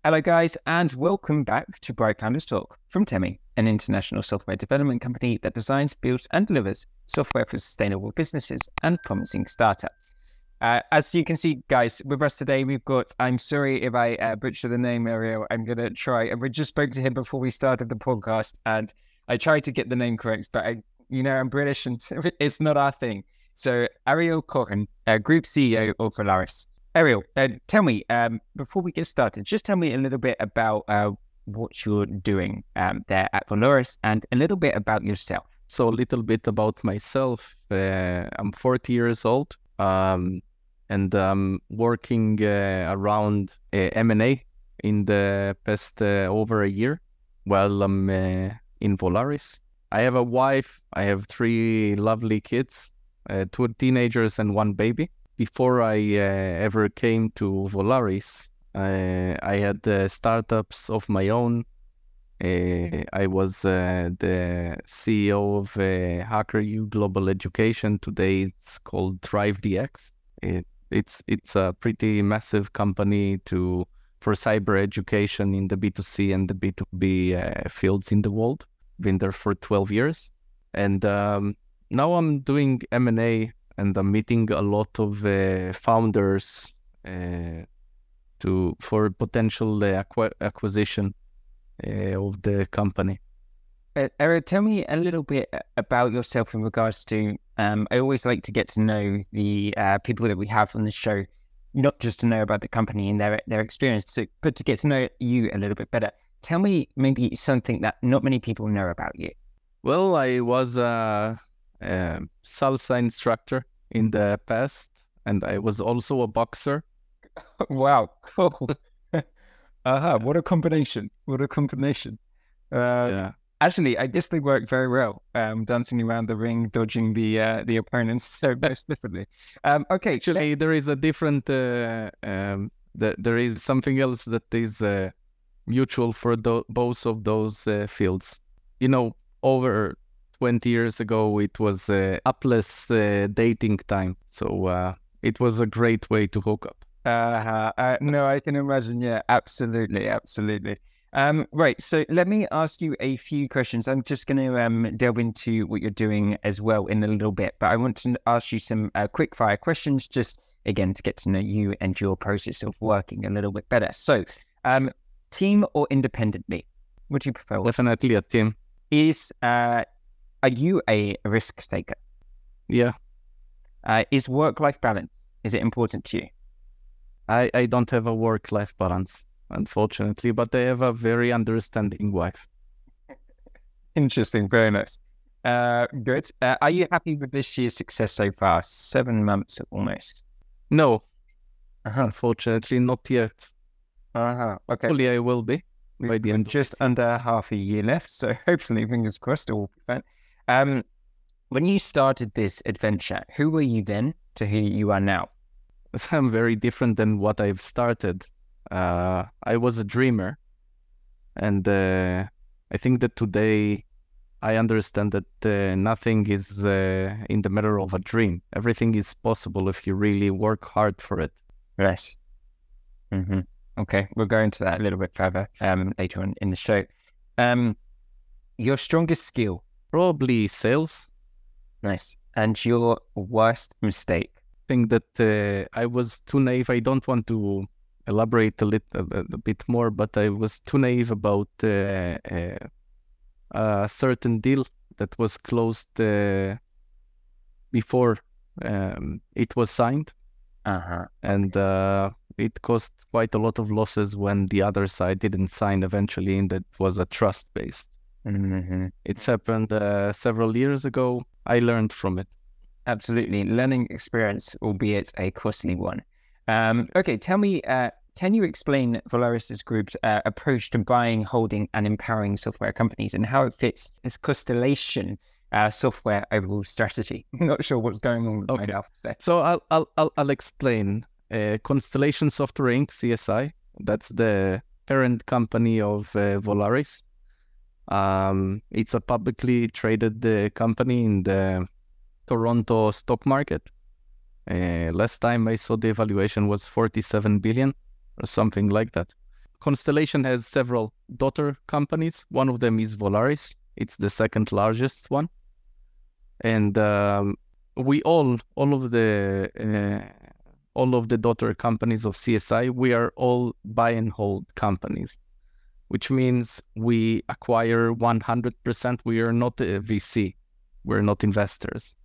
Hello, guys, and welcome back to Bright Founders Talk from Temi, an international software development company that designs, builds, and delivers software for sustainable businesses and promising startups. As you can see, guys, with us today, we've got, I'm sorry if I butcher the name, Ariel, I'm going to try. And we just spoke to him before we started the podcast, and I tried to get the name correct, but I'm British and it's not our thing. So Ariel Cohen, Group CEO of Volaris. Ariel, tell me, before we get started, just tell me a little bit about what you're doing there at Volaris and a little bit about yourself. So a little bit about myself. I'm 40 years old and I'm working around M&A in the past over a year while I'm in Volaris. I have a wife, I have 3 lovely kids, 2 teenagers and 1 baby. Before I ever came to Volaris, I had startups of my own. I was the CEO of HackerU Global Education. Today it's called ThriveDX. It's a pretty massive company for cyber education in the B2C and the B2B fields in the world. Been there for 12 years. And now I'm doing M&A. And I'm meeting a lot of founders for potential acquisition of the company. Eric, tell me a little bit about yourself in regards to, I always like to get to know the people that we have on the show, not just to know about the company and their experience, but to get to know you a little bit better. Tell me maybe something that not many people know about you. Well, I was a salsa instructor in the past, and I was also a boxer. Wow, cool. What a combination. Yeah. Actually, I guess they work very well, dancing around the ring, dodging the opponents so most differently. Okay. Actually, there is a different, there is something else that is mutual for both of those fields. Over 20 years ago, it was upless dating time. So it was a great way to hook up. No, I can imagine. Yeah, absolutely. Right. So let me ask you a few questions. I'm just going to delve into what you're doing as well in a little bit. But I want to ask you some quickfire questions, just again, to get to know you and your process of working a little bit better. So team or independently? What do you prefer? Definitely a team. Are you a risk taker? Yeah. Is work-life balance, is it important to you? I don't have a work-life balance, unfortunately, but I have a very understanding wife. Interesting. Very nice. Good. Are you happy with this year's success so far? 7 months almost. No. Unfortunately, not yet. Okay. Hopefully I will be by the end. Just under half a year left, so hopefully, fingers crossed, it will be fine. When you started this adventure, who were you then to who you are now? I'm very different than what I've started. I was a dreamer, and I think that today I understand that nothing is in the matter of a dream. Everything is possible if you really work hard for it. Yes. Mm-hmm. Okay, we'll go into that a little bit further later on in the show. Your strongest skill? Probably sales. Nice. And your worst mistake? I think that I was too naive. I don't want to elaborate a bit more, but I was too naive about a certain deal that was closed before it was signed. And it caused quite a lot of losses when the other side didn't sign eventually, and that was a trust-based. Mm-hmm. It's happened several years ago. I learned from it. Absolutely. Learning experience, albeit a costly one. Okay, tell me, can you explain Volaris Group's approach to buying, holding, and empowering software companies and how it fits its Constellation software overall strategy? I'm not sure what's going on with my mouth today. So I'll explain. Constellation Software Inc., CSI, that's the parent company of Volaris. It's a publicly traded company in the Toronto stock market. Last time I saw the valuation was 47 billion or something like that. Constellation has several daughter companies. One of them is Volaris. It's the second largest one. And we all of the daughter companies of CSI, we are all buy and hold companies, which means we acquire 100%. We are not a VC. We're not investors.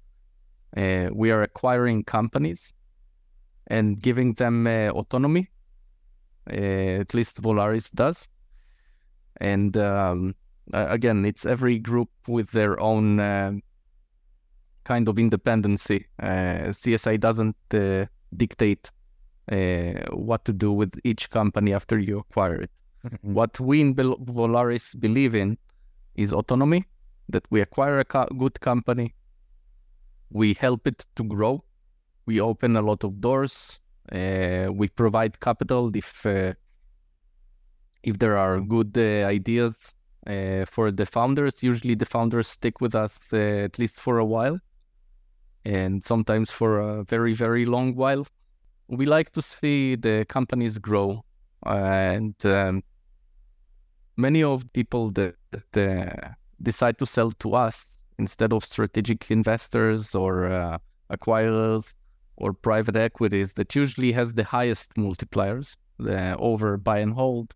We are acquiring companies and giving them autonomy. At least Volaris does. And again, it's every group with their own kind of independency. CSI doesn't dictate what to do with each company after you acquire it. Mm-hmm. What we in Volaris believe in is autonomy, that we acquire a good company, we help it to grow, we open a lot of doors, we provide capital if there are good ideas for the founders. Usually the founders stick with us at least for a while, and sometimes for a very, very long while. We like to see the companies grow, and many of people that decide to sell to us instead of strategic investors or acquirers or private equities that usually has the highest multipliers over buy and hold,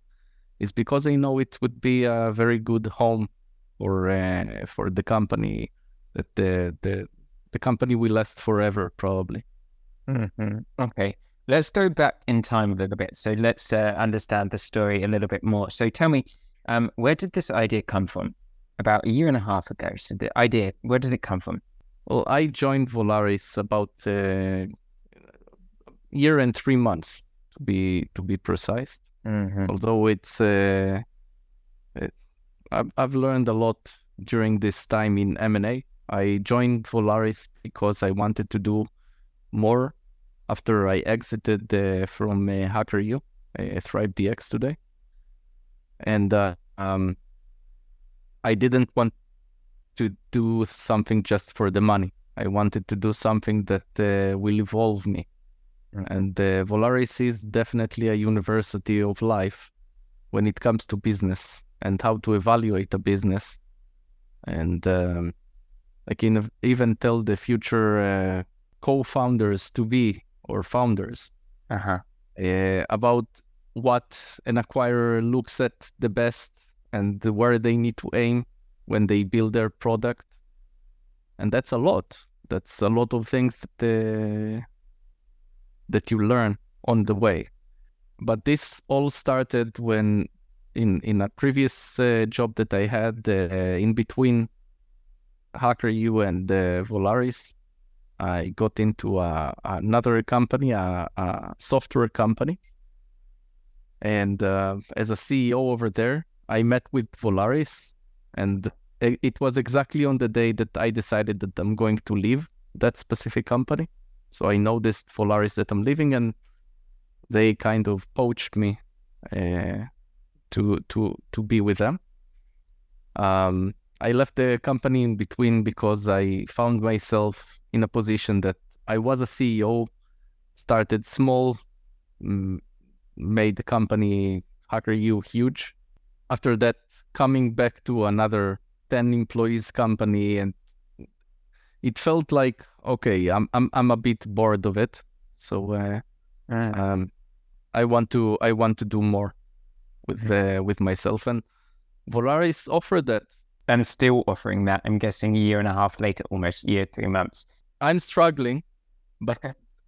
is because they know it would be a very good home for the company, that the company will last forever, probably. Mm-hmm. Okay, let's go back in time a little bit. So let's understand the story a little bit more. So tell me, where did this idea come from? About a year and a half ago. So the idea, where did it come from? Well, I joined Volaris about a year and 3 months, to be precise. Mm-hmm. Although it's, I've learned a lot during this time in M&A. I joined Volaris because I wanted to do more after I exited from HackerU, ThriveDX today. And I didn't want to do something just for the money. I wanted to do something that will evolve me. Mm-hmm. And Volaris is definitely a university of life when it comes to business and how to evaluate a business. And I can even tell the future co-founders to be, or founders, about what an acquirer looks at the best and where they need to aim when they build their product. And that's a lot. That's a lot of things that you learn on the way. But this all started when in a previous job that I had in between HackerU and Volaris, I got into another company, a software company. And as a CEO over there, I met with Volaris, and it was exactly on the day that I decided that I'm going to leave that specific company. So I noticed Volaris that I'm leaving, and they kind of poached me to be with them. I left the company in between because I found myself in a position that I was a CEO, started small, made the company HackerU huge. After that, coming back to another 10 employees company, and it felt like, okay, I'm a bit bored of it. So I want to do more with myself, and Volaris offered that. And still offering that, I'm guessing, a year and a half later, almost a year, 3 months. I'm struggling, but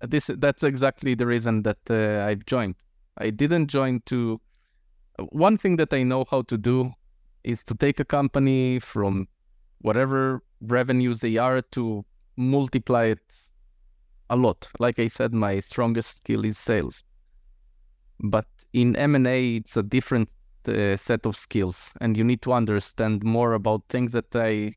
that's exactly the reason that I've joined. I didn't join to... One thing that I know how to do is to take a company from whatever revenues they are to multiply it a lot. Like I said, my strongest skill is sales. But in M&A, it's a different set of skills, and you need to understand more about things that I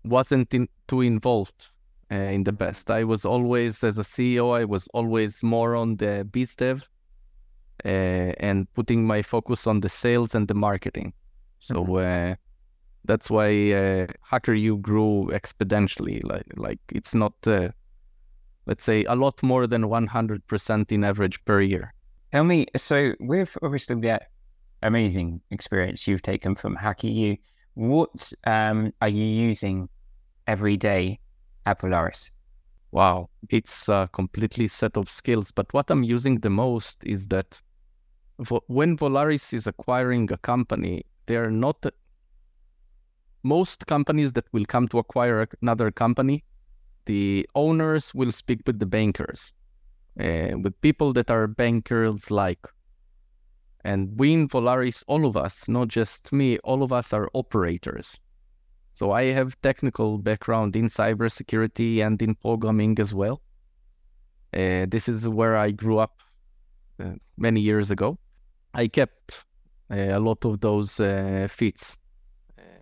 wasn't too involved in the past. I was always, as a CEO, I was always more on the biz dev and putting my focus on the sales and the marketing. So that's why HackerU grew exponentially. Like it's not, let's say, a lot more than 100% in average per year. Tell me, so with obviously that amazing experience you've taken from HackerU, what are you using every day at Volaris? Wow, it's a completely set of skills. But what I'm using the most is that when Volaris is acquiring a company, they're not most companies that will come to acquire another company, the owners will speak with the bankers, with people that are bankers like. And we in Volaris, all of us, not just me, all of us are operators. So I have technical background in cybersecurity and in programming as well. This is where I grew up many years ago. I kept a lot of those feats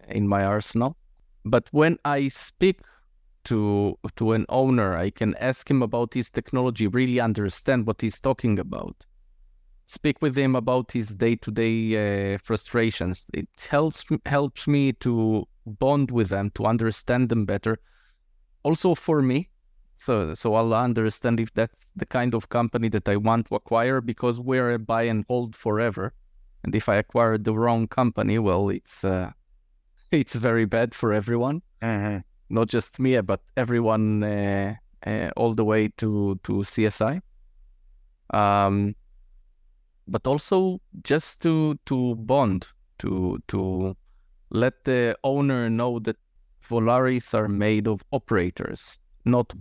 in my arsenal. But when I speak to an owner, I can ask him about his technology, really understand what he's talking about. Speak with him about his day-to-day frustrations. It helps me to bond with them, to understand them better. Also for me, so I'll understand if that's the kind of company that I want to acquire, because we're a buy and hold forever. And if I acquire the wrong company, well, it's very bad for everyone. Mm-hmm. Not just me, but everyone all the way to CSI. But also just to bond, to let the owner know that Volaris are made of operators, not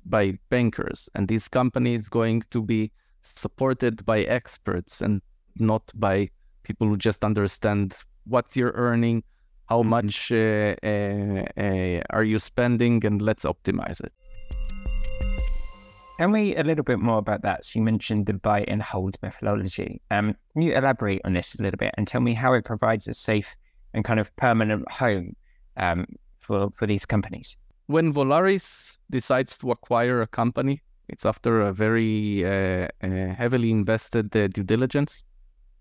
by bankers. And this company is going to be supported by experts and not by people who just understand what you're earning, how much are you spending, and let's optimize it. Tell me a little bit more about that. So you mentioned the buy and hold methodology. Can you elaborate on this a little bit and tell me how it provides a safe and kind of permanent home for these companies? When Volaris decides to acquire a company, it's after a very heavily invested due diligence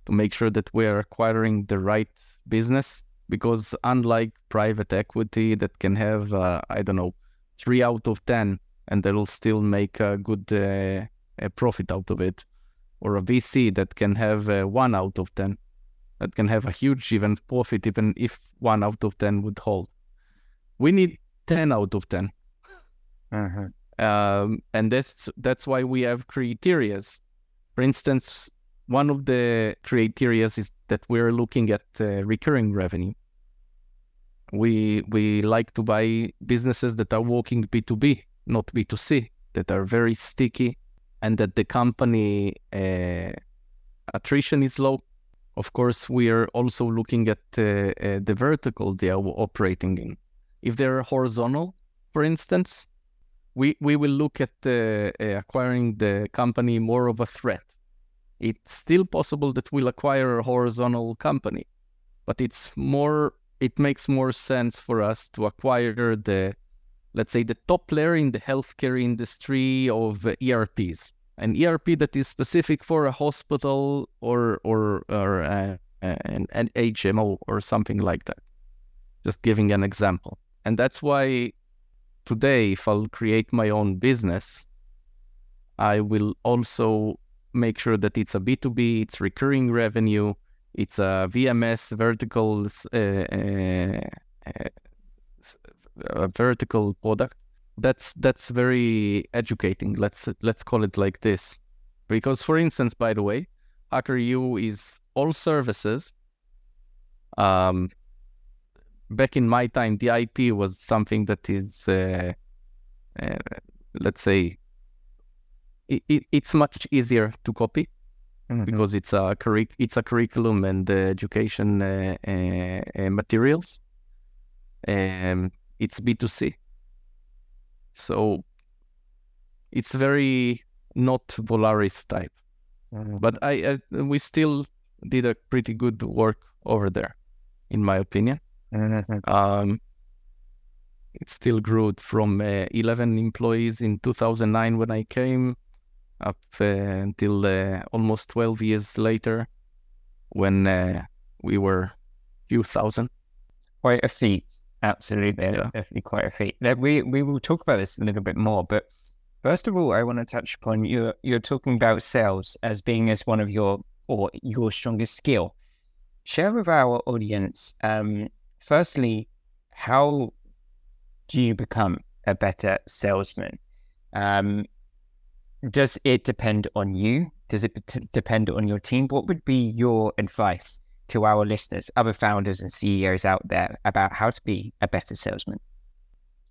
to make sure that we are acquiring the right business. Because unlike private equity that can have, 3 out of 10, and they'll still make a good a profit out of it, or a VC that can have 1 out of 10, that can have a huge even profit, even if 1 out of 10 would hold. We need 10 out of 10. Uh-huh. And that's why we have criterias. For instance, one of the criterias is that we're looking at recurring revenue. We like to buy businesses that are working B2B, not B2C, that are very sticky, and that the company attrition is low. Of course, we are also looking at the vertical they are operating in. If they're horizontal, for instance, we will look at acquiring the company more of a threat. It's still possible that we'll acquire a horizontal company, but it makes more sense for us to acquire let's say the top player in the healthcare industry of ERPs, an ERP that is specific for a hospital or an HMO or something like that. Just giving an example. And that's why today, if I'll create my own business, I will also make sure that it's a B2B, it's recurring revenue, it's a VMS vertical product. That's very educating. Let's call it like this. Because, for instance, by the way, HackerU is all services. Back in my time, the IP was something that is, let's say, it's much easier to copy. Mm-hmm. Because it's a curriculum and education materials. It's B2C. So it's very not Volaris type. Mm-hmm. But we still did a pretty good work over there, in my opinion. Mm-hmm. It still grew from 11 employees in 2009 when I came, up until almost 12 years later, when we were few thousand. It's quite a feat. Absolutely. Yeah. It's definitely quite a feat. We will talk about this a little bit more, but First of all, I want to touch upon you're talking about sales as being as one of your strongest skill. Share with our audience, firstly, how do you become a better salesman? Does it depend on you? Does it depend on your team? What would be your advice to our listeners, other founders and CEOs out there, about how to be a better salesman?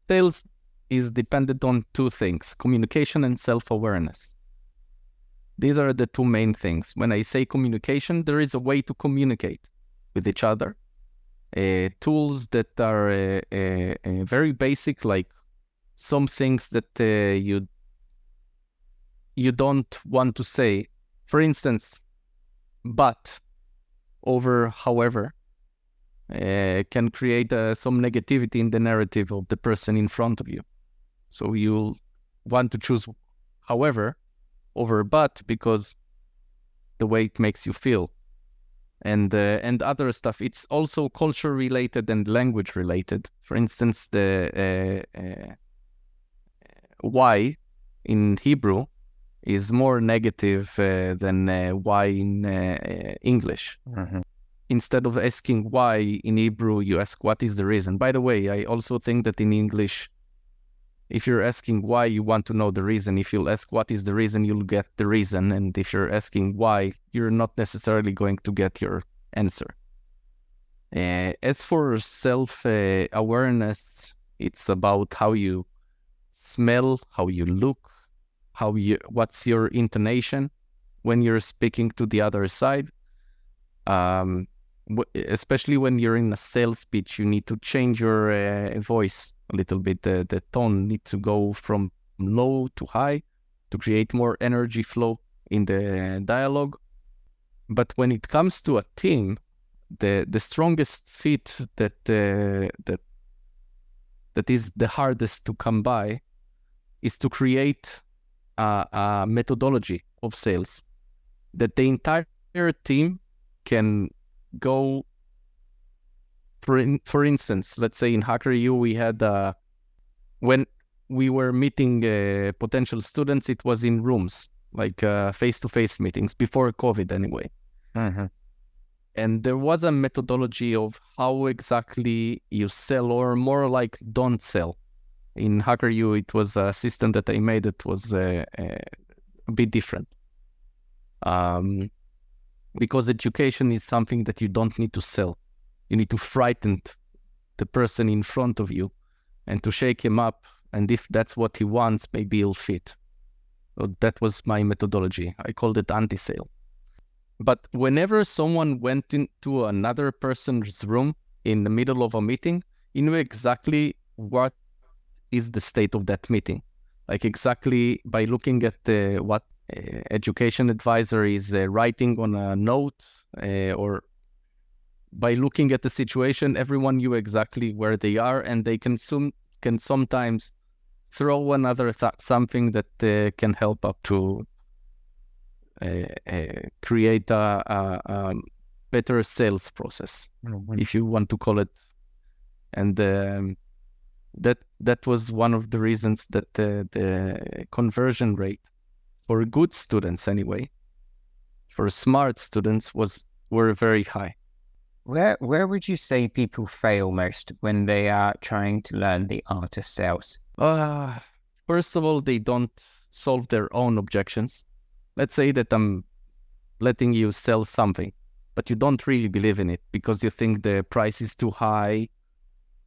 Sales is dependent on two things: communication and self-awareness. These are the two main things. When I say communication, there is a way to communicate with each other. Tools that are very basic, like some things that you don't want to say. For instance, but over however can create some negativity in the narrative of the person in front of you. So you'll want to choose however over but because the way it makes you feel. And other stuff. It's also culture related and language related. For instance, the why in Hebrew is more negative than why in English. Mm-hmm. Instead of asking why in Hebrew, you ask what is the reason. By the way, I also think that in English, if you're asking why, you want to know the reason. If you'll ask what is the reason, you'll get the reason. And if you're asking why, you're not necessarily going to get your answer. As for self-awareness, it's about how you smell, how you look, what's your intonation when you're speaking to the other side. Especially when you're in a sales pitch, you need to change your voice a little bit. The tone needs to go from low to high to create more energy flow in the dialogue. But when it comes to a team, the strongest fit that is the hardest to come by is to create a methodology of sales that the entire team can go. For instance, let's say in HackerU we had when we were meeting potential students, it was in rooms, like face-to-face meetings before COVID anyway. Mm-hmm. And there was a methodology of how exactly you sell, or more like don't sell. In HackerU, it was a system that I made that was a bit different. Because education is something that you don't need to sell. You need to frighten the person in front of you and to shake him up. And if that's what he wants, maybe he'll fit. So that was my methodology. I called it anti-sale. But whenever someone went into another person's room in the middle of a meeting, you knew exactly what is the state of that meeting. Like exactly by looking at what education advisor is writing on a note, or by looking at the situation, everyone knew exactly where they are, and they can sometimes throw another something that can help up to create a better sales process, if you want to call it. And that was one of the reasons that the conversion rate for good students anyway, for smart students, were very high. Where would you say people fail most when they are trying to learn the art of sales? First of all, they don't solve their own objections. Let's say that I'm letting you sell something, but you don't really believe in it because you think the price is too high,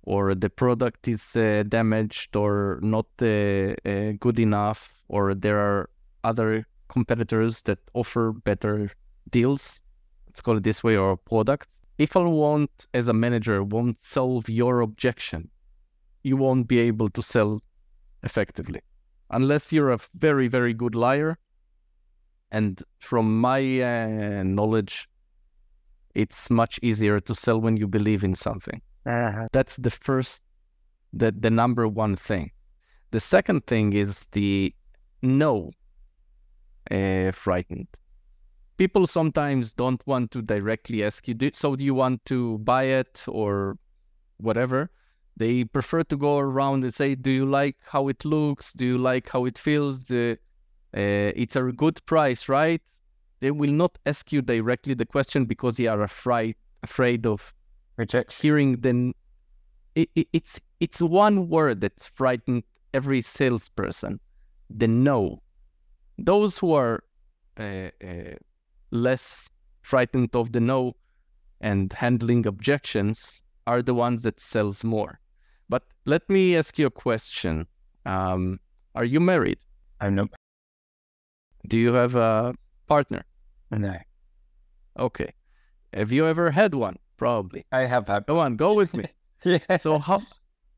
or the product is damaged or not good enough, or there are other competitors that offer better deals, let's call it this way, or products. If I as a manager, won't solve your objection, you won't be able to sell effectively. Unless you're a very, very good liar. And from my knowledge, it's much easier to sell when you believe in something. That's the number one thing. The second thing is the no frightened. People sometimes don't want to directly ask you, so do you want to buy it or whatever? They prefer to go around and say, do you like how it looks? Do you like how it feels? It's a good price, right? They will not ask you directly the question because they are afraid of hearing the... It's one word that's frightened every salesperson, the no. Those who are less frightened of the no and handling objections are the ones that sells more. But let me ask you a question. Are you married? I'm not. Do you have a partner? No. Okay. Have you ever had one? Probably. I have had. Go on, go with me. Yeah.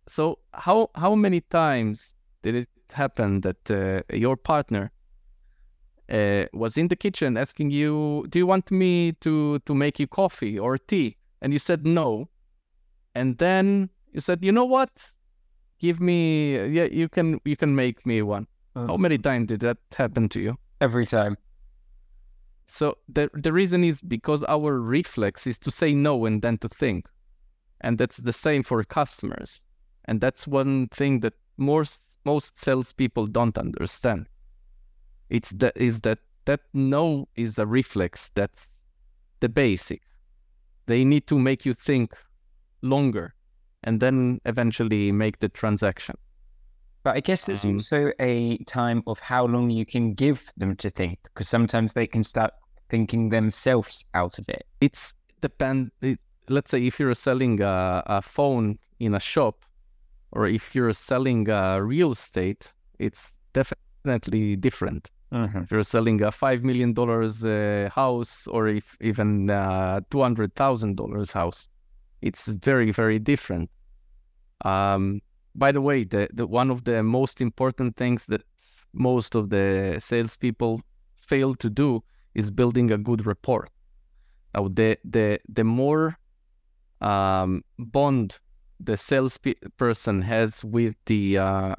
So how many times did it happen that your partner was in the kitchen asking you, do you want me to make you coffee or tea? And you said no. And then you said, you know what? Give me, you can make me one. How many times did that happen to you? Every time. So the reason is because our reflex is to say no and then to think. And that's the same for customers. And that's one thing that most salespeople don't understand. That no is a reflex. That's the basic. They need to make you think longer and then eventually make the transaction. But I guess there's also a time of how long you can give them to think, because sometimes they can start thinking themselves out of it. It's let's say if you're selling a phone in a shop, or if you're selling real estate, it's definitely different. If you're selling a $5 million house, or if even $200,000 house, it's very, very different. By the way, the one of the most important things that most of the salespeople fail to do is building a good rapport. Now, the more bond the salesperson has with the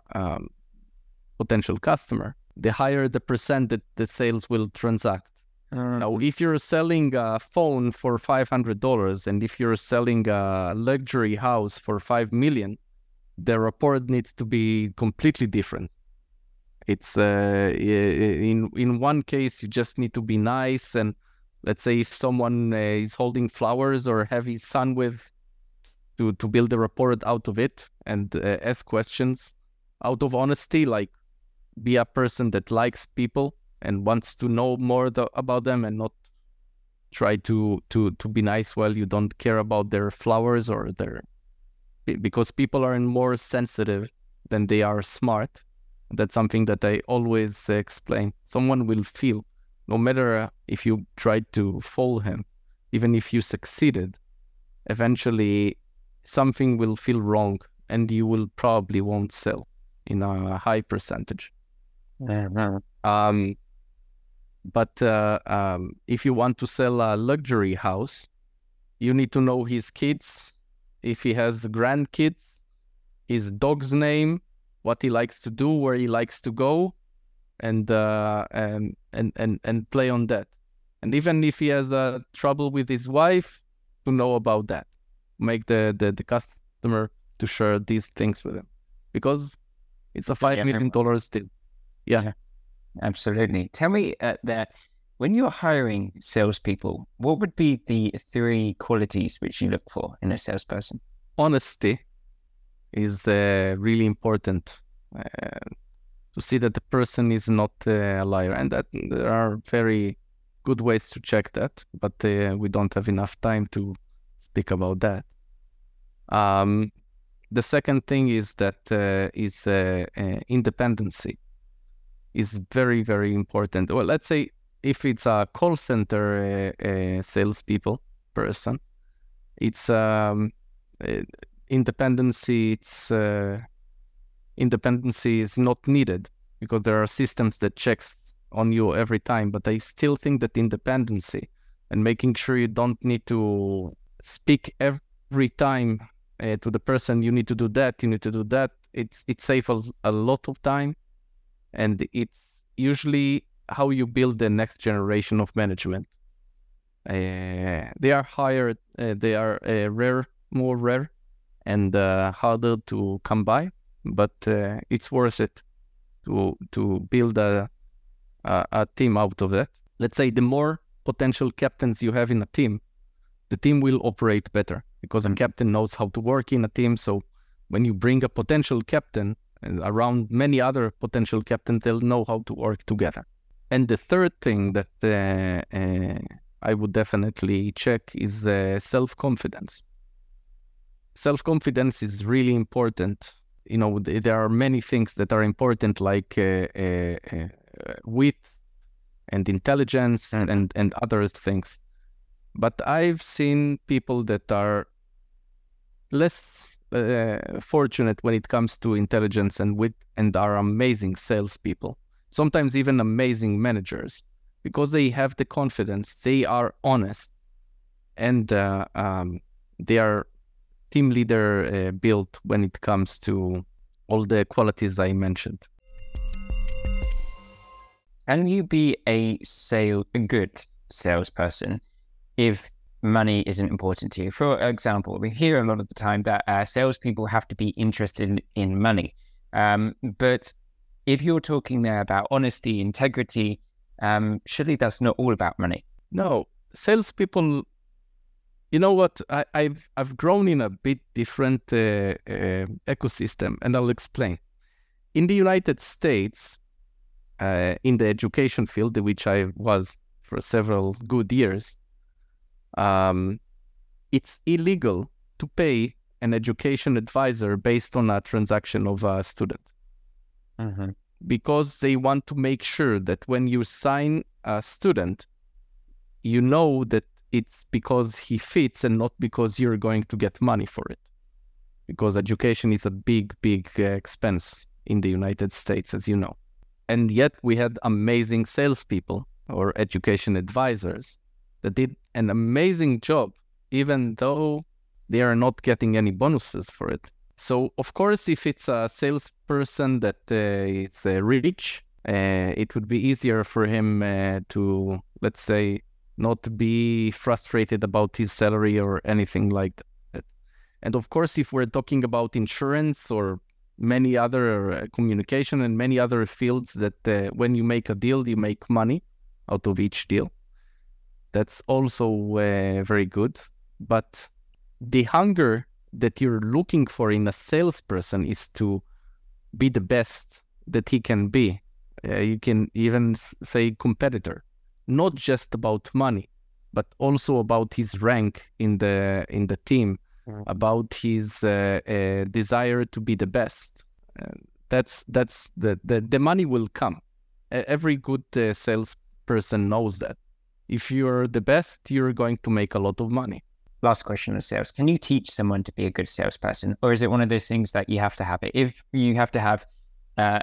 potential customer, the higher the percent that the sales will transact. Now, if you're selling a phone for $500 and if you're selling a luxury house for $5 million, the rapport needs to be completely different. It's in one case you just need to be nice, and let's say if someone is holding flowers or have his son with, to build a rapport out of it and ask questions out of honesty, like be a person that likes people and wants to know more about them, and not try to be nice while you don't care about their flowers or their... Because people are more sensitive than they are smart. That's something that I always explain. Someone will feel, no matter if you tried to fool him, even if you succeeded, eventually something will feel wrong and you will probably won't sell in a high percentage. But if you want to sell a luxury house, you need to know his kids, if he has grandkids, his dog's name, what he likes to do, where he likes to go, and play on that. And even if he has trouble with his wife, to know about that, make the customer to share these things with him, because it's a $5 million deal. Yeah, absolutely. Tell me that when you're hiring salespeople, what would be the 3 qualities which you look for in a salesperson? Honesty is really important, to see that the person is not a liar, and that there are very good ways to check that, but we don't have enough time to speak about that. The second thing is that independency is very, very important. Well, let's say if it's a call center salespeople person, it's independency. Independency is not needed because there are systems that checks on you every time. But I still think that independency and making sure you don't need to speak every time to the person, you need to do that, you need to do that. It saves a lot of time, and it's usually how you build the next generation of management. They are higher, they are more rare and harder to come by, but it's worth it to build a team out of that. Let's say the more potential captains you have in a team, the team will operate better because a captain knows how to work in a team. So when you bring a potential captain around many other potential captains, they'll know how to work together. And the third thing that I would definitely check is self-confidence. Self-confidence is really important. You know, there are many things that are important, like wit and intelligence and other things. But I've seen people that are less fortunate when it comes to intelligence and wit, and are amazing salespeople, sometimes even amazing managers, because they have the confidence, they are honest, and they are team leader built when it comes to all the qualities I mentioned. Can you be a good salesperson if money isn't important to you? For example, we hear a lot of the time that salespeople have to be interested in money. But if you're talking there about honesty, integrity, surely that's not all about money. No, salespeople, you know what? I've grown in a bit different ecosystem, and I'll explain. In the United States, in the education field, which I was for several good years, it's illegal to pay an education advisor based on a transaction of a student. Because they want to make sure that when you sign a student, you know that it's because he fits and not because you're going to get money for it. Because education is a big, big expense in the United States, as you know. And yet we had amazing salespeople or education advisors that did an amazing job, even though they are not getting any bonuses for it. So, of course, if it's a salesperson that is rich, it would be easier for him to, let's say, not be frustrated about his salary or anything like that. And of course, if we're talking about insurance or many other communication and many other fields that when you make a deal, you make money out of each deal, that's also very good. But the hunger that you're looking for in a salesperson is to be the best that he can be. You can even say competitor, not just about money, but also about his rank in the team, about his desire to be the best. That's the money will come. Every good salesperson knows that. If you're the best, you're going to make a lot of money. Last question on sales. Can you teach someone to be a good salesperson? Or is it one of those things that you have to have it? If you have to have a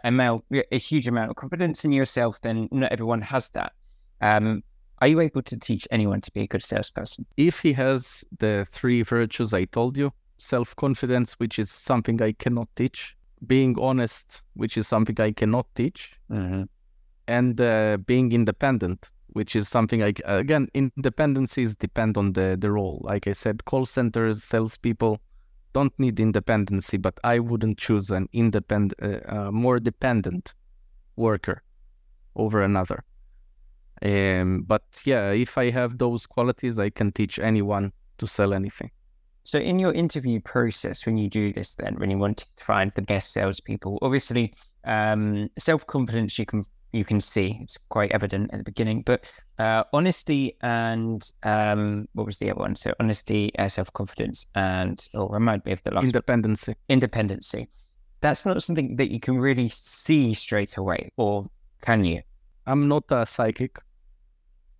huge amount of confidence in yourself, then not everyone has that. Are you able to teach anyone to be a good salesperson? If he has the three virtues I told you, self-confidence, which is something I cannot teach, being honest, which is something I cannot teach, and being independent, which is something again, independencies depend on the role. Like I said, call centers, salespeople don't need independency, but I wouldn't choose an more dependent worker over another. But yeah, if I have those qualities, I can teach anyone to sell anything. So in your interview process, when you do this, then when you want to find the best salespeople, obviously self-confidence you can see, it's quite evident at the beginning, but honesty and what was the other one? So honesty, self-confidence, and remind me of the last independency. Independency. That's not something that you can really see straight away, or can you? I'm not a psychic,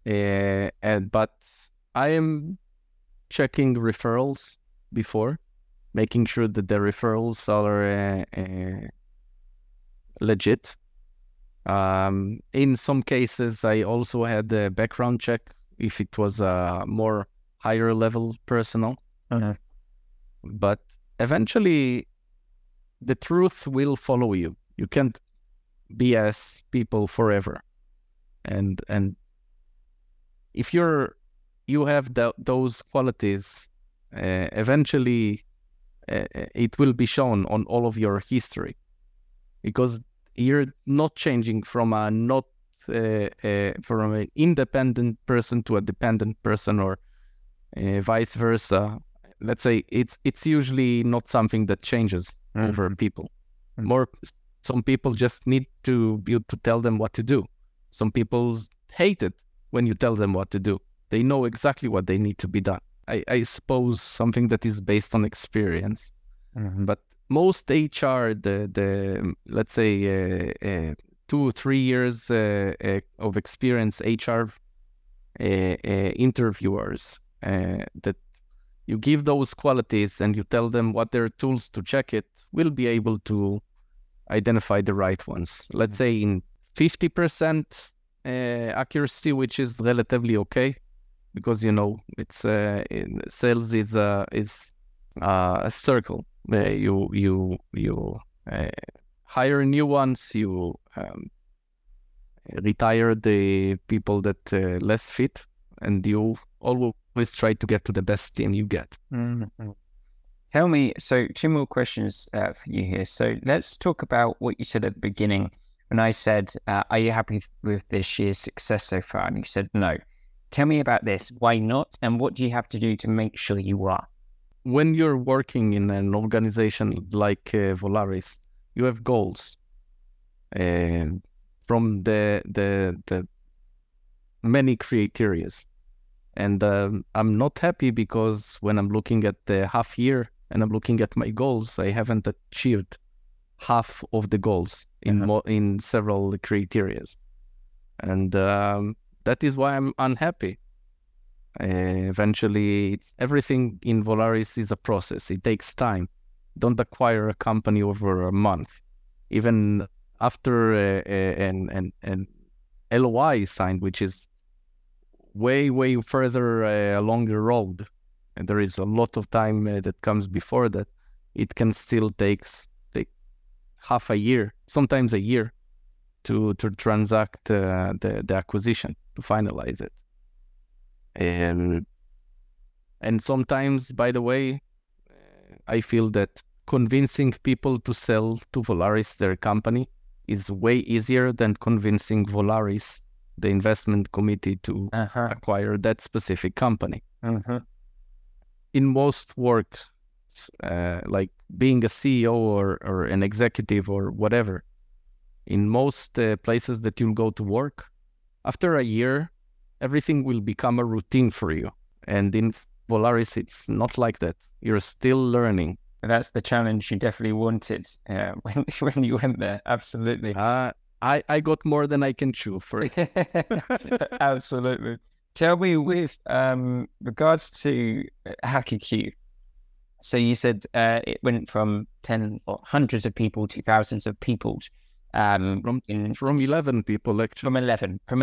but I am checking referrals before, making sure that the referrals are legit. In some cases, I also had a background check if it was a more higher level personnel. But eventually, the truth will follow you. You can't BS people forever. And if you have those qualities, eventually it will be shown on all of your history, because you're not changing from from an independent person to a dependent person, or vice versa. Let's say it's usually not something that changes over people. Some people just need to tell them what to do. Some people hate it when you tell them what to do. They know exactly what they need to be done. I suppose something that is based on experience. But most HR, the let's say 2-3 years of experience HR interviewers, that you give those qualities and you tell them what their tools to check it, will be able to identify the right ones. Let's say in 50% accuracy, which is relatively okay, because it's sales is a circle. You hire new ones, you retire the people that less fit, and you always try to get to the best team you get. Tell me, so 2 more questions for you here. So let's talk about what you said at the beginning when I said, are you happy with this year's success so far? And you said no. Tell me about this. Why not? And what do you have to do to make sure you are? When you're working in an organization like Volaris, you have goals from the many criterias. And I'm not happy because when I'm looking at the half year and I'm looking at my goals, I haven't achieved half of the goals in several criterias. And that is why I'm unhappy. Eventually, everything in Volaris is a process. It takes time. Don't acquire a company over a month. Even after an LOI is signed, which is way further along the road, and there is a lot of time that comes before that, it can still take half a year, sometimes a year, to transact the acquisition, to finalize it. And sometimes, by the way, I feel that convincing people to sell to Volaris their company is way easier than convincing Volaris, the investment committee, to acquire that specific company. In most work, like being a CEO or an executive or whatever, in most places that you'll go to work, after a year, everything will become a routine for you. And in Volaris, it's not like that. You're still learning. And that's the challenge you definitely wanted when you went there. Absolutely. I got more than I can chew for it. Absolutely. Tell me, with regards to HackerQ, so you said it went from 10 or hundreds of people to thousands of people. From 11 people, actually. From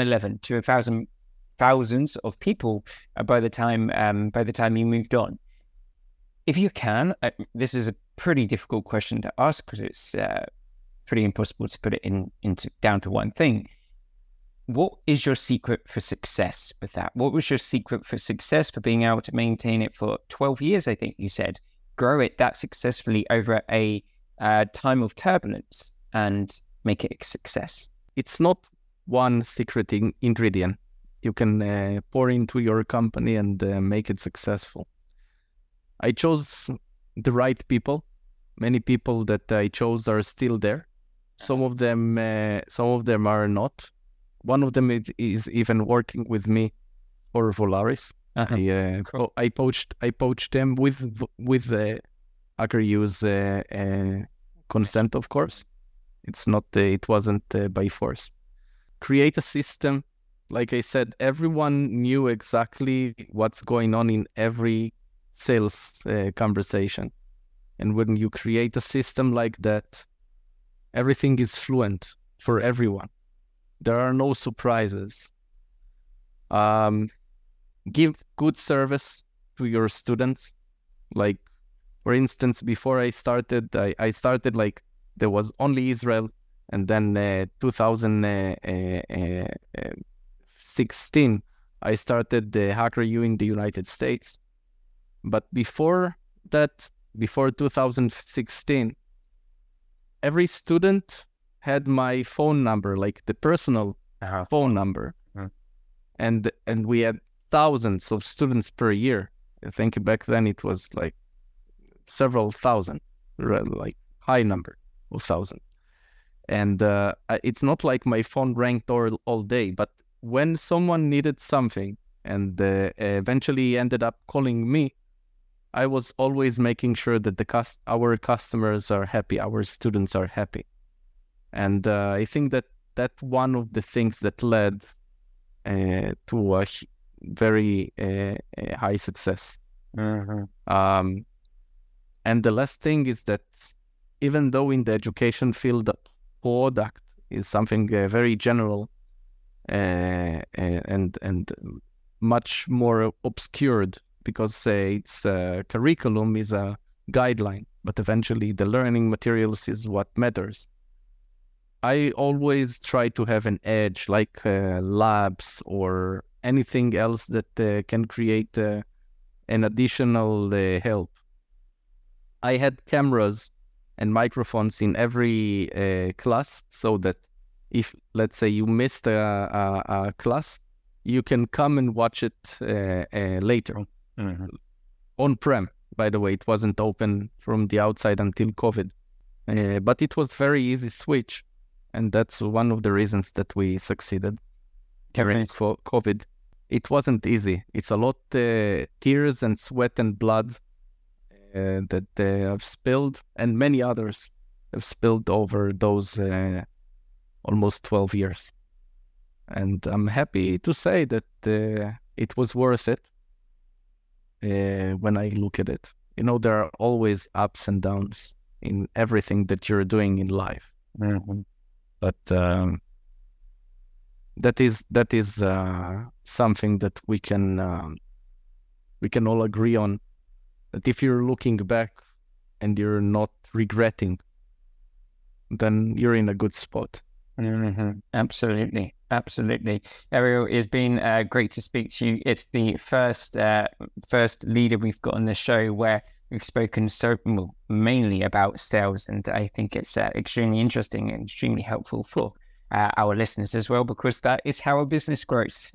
11 to 1,000, thousands of people by the time you moved on. If you can, this is a pretty difficult question to ask because it's pretty impossible to put it into down to one thing. What is your secret for success with that? What was your secret for success for being able to maintain it for 12 years, I think you said, grow it that successfully over a time of turbulence and make it a success? It's not one secret ingredient you can pour into your company and make it successful. I chose the right people. Many people that I chose are still there. Some of them are not. One of them is even working with me for Volaris. Cool. I poached them with the hacker use consent, of course. It wasn't by force. Create a system. Like I said, everyone knew exactly what's going on in every sales conversation. And when you create a system like that, everything is fluent for everyone. There are no surprises. Give good service to your students. Like, for instance, before I started, I started like there was only Israel, and then 2016, I started the HackerU in the United States. But before that, before 2016, every student had my phone number, like the personal phone number. And we had thousands of students per year. I think back then it was like several thousand, like high number of thousand. And it's not like my phone rang all day, but when someone needed something and eventually ended up calling me, I was always making sure that our customers are happy, our students are happy. And I think that's one of the things that led to a very high success. And the last thing is that even though in the education field, the product is something very general and much more obscured, because its curriculum is a guideline, but eventually the learning materials is what matters. I always try to have an edge, like labs or anything else that can create an additional help. I had cameras and microphones in every class, so that if, let's say, you missed a class, you can come and watch it later. On-prem, by the way. It wasn't open from the outside until COVID. But it was very easy switch. And that's one of the reasons that we succeeded during COVID. It wasn't easy. It's a lot tears and sweat and blood that they have spilled, and many others have spilled over those almost 12 years. And I'm happy to say that it was worth it when I look at it. You know, there are always ups and downs in everything that you're doing in life. But that is something that we can all agree on. That if you're looking back and you're not regretting, then you're in a good spot. Absolutely. Ariel, it's been great to speak to you. It's the first leader we've got on the show where we've spoken mainly about sales, and I think it's extremely interesting and extremely helpful for our listeners as well, because that is how a business grows.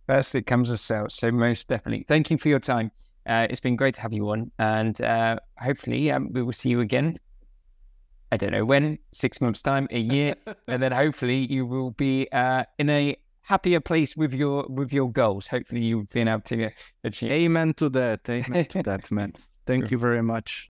First, it comes as sales. So most definitely, thank you for your time. It's been great to have you on, and hopefully we will see you again. I don't know when, 6 months time, a year, and then hopefully you will be in a happier place with your goals. Hopefully you've been able to achieve. Amen to that, man. Thank you very much.